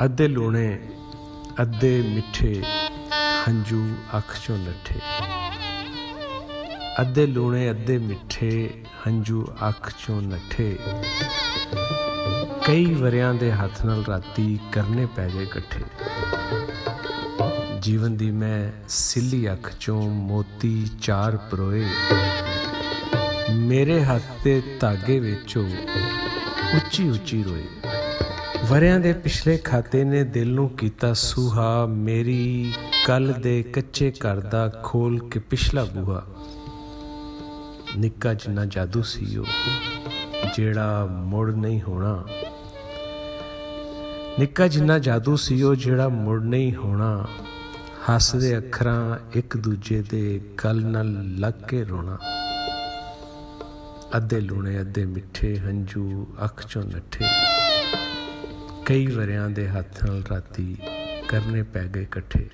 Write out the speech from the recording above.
अद्धे लूणे अद्धे मिठे हंजू अख चों नठे। अद्धे लूणे अद्धे मिठे हंजू अख चों नठे। कई वरियां दे हथ नाल राती करने पै गए कट्ठे। जीवन दी मैं सिली अख चों मोती चार परोए। मेरे हथ दे धागे विचों उच्ची उच्ची रोए। वरियां दे पिछले खाते ने दिल नूं कीता सूहा। मेरी कल दे कच्चे घर दा खोल के पिछला बूहा। निक्का जिन्ना जादू सी ओ जेड़ा मुड़ नहीं होना। निक्का जिन्ना जादू सी ओ जेड़ा मुड़ नहीं होना। हसदे अखरां एक दूजे दे गल नाल लग के रोना। अद्धे लूणे अद्धे मिठे हंजू अख चों नठे। कई वरियां दे हथ नाल राती करने पै गए कट्ठे।